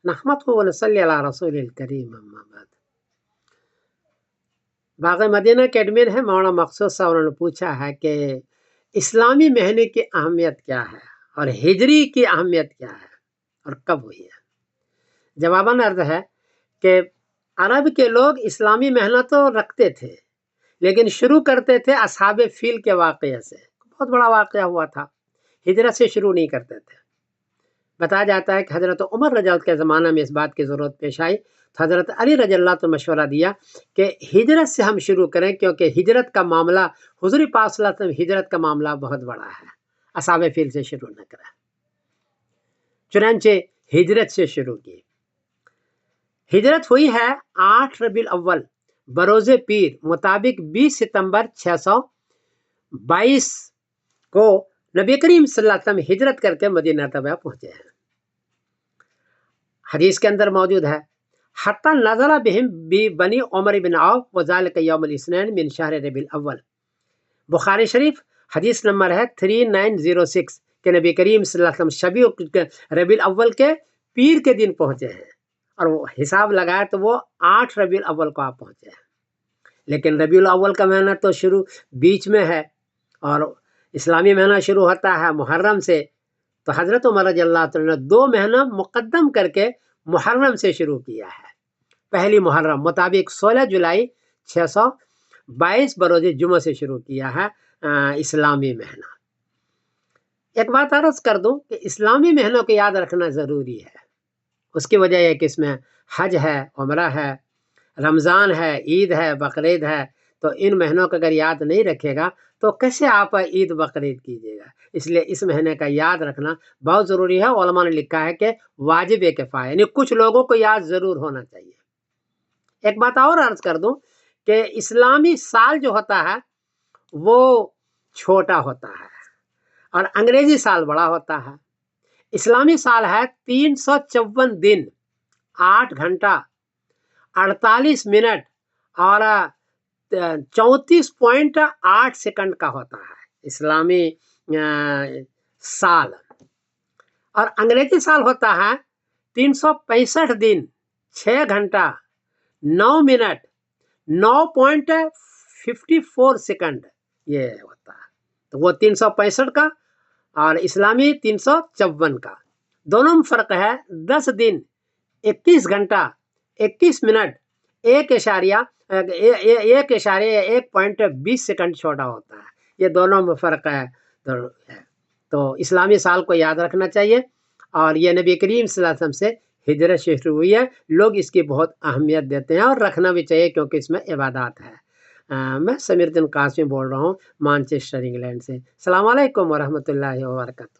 نحمده ونصلي على رسول الکریم اما بعد۔ باغ مدینہ کے ایڈمن ہے مولانا مقصود صاحب، انہوں نے پوچھا ہے کہ اسلامی مہینے کی اہمیت کیا ہے اور ہجری کی اہمیت کیا ہے اور کب ہوئی ہے؟ جواباً عرض ہے کہ عرب کے لوگ اسلامی مہینہ تو رکھتے تھے، لیکن شروع کرتے تھے اصحاب فیل کے واقعے سے۔ بہت بڑا واقعہ ہوا تھا، ہجرت سے شروع نہیں کرتے تھے۔ بتایا جاتا ہے کہ حضرت عمر رضی اللہ کے زمانہ میں اس بات کی ضرورت پیش آئی تو حضرت علی رضی اللہ تو مشورہ دیا کہ ہجرت سے ہم شروع کریں، کیونکہ ہجرت کا معاملہ حضور پاک صلی اللہ علیہ وسلم ہجرت کا معاملہ بہت بڑا ہے، اصحاب فیل سے شروع نہ کریں۔ چنانچہ ہجرت سے شروع کی۔ ہجرت ہوئی ہے 8 ربیع الاول بروز پیر مطابق 20 ستمبر 622 کو نبی کریم صلی اللہ علیہ وسلم ہجرت کر کے مدینہ طیبہ پہنچے ہیں۔ حدیث کے اندر موجود ہے حتی نزل بہم بنی عمر بن عوف وذالک یوم الاثنین من شہر ربیع الاول۔ بخاری شریف حدیث نمبر ہے 3906 کہ نبی کریم صلی اللہ علیہ وسلم ربیع الاول کے پیر کے دن پہنچے ہیں، اور وہ حساب لگائے تو وہ 8 ربیع الاول کو آپ پہنچے ہیں۔ لیکن ربیع الاول کا مہینہ تو شروع بیچ میں ہے، اور اسلامی مہینہ شروع ہوتا ہے محرم سے، تو حضرت عمر رضی اللہ عنہ نے 2 مہینہ مقدم کر کے محرم سے شروع کیا ہے۔ پہلی محرم مطابق 16 جولائی 622 بروز جمعہ سے شروع کیا ہے اسلامی مہینہ۔ ایک بات عرض کر دوں کہ اسلامی مہینوں کو یاد رکھنا ضروری ہے۔ اس کی وجہ یہ کہ اس میں حج ہے، عمرہ ہے، رمضان ہے، عید ہے، بقرعید ہے، تو ان مہینوں کو اگر یاد نہیں رکھے گا تو کیسے آپ عید بقرعید کیجیے گا؟ اس لیے اس مہینے کا یاد رکھنا بہت ضروری ہے۔ علماء نے لکھا ہے کہ واجب کفایہ، یعنی کچھ لوگوں کو یاد ضرور ہونا چاہیے۔ ایک بات اور عرض کر دوں کہ اسلامی سال جو ہوتا ہے وہ چھوٹا ہوتا ہے اور انگریزی سال بڑا ہوتا ہے۔ اسلامی سال ہے 354 دن 8 گھنٹہ 48 منٹ اور 34.8 سیکنڈ کا ہوتا ہے اسلامی سال، اور انگریزی سال ہوتا ہے 365 دن 6 گھنٹہ 9 منٹ 9.54 سیکنڈ یہ ہوتا ہے۔ تو وہ 365 کا اور اسلامی 354 کا دونوں میں فرق ہے 10 دن 21 گھنٹہ 21 منٹ 1.20 سیکنڈ چھوٹا ہوتا ہے۔ یہ دونوں میں فرق ہے۔ تو اسلامی سال کو یاد رکھنا چاہیے، اور یہ نبی کریم صلی اللہ علیہ وسلم سے ہجرت شروع ہوئی ہے۔ لوگ اس کی بہت اہمیت دیتے ہیں اور رکھنا بھی چاہیے، کیونکہ اس میں عبادات ہے۔ میں سمیر الدین قاسمی بول رہا ہوں مانچسٹر انگلینڈ سے۔ السلام علیکم ورحمۃ اللہ وبرکاتہ۔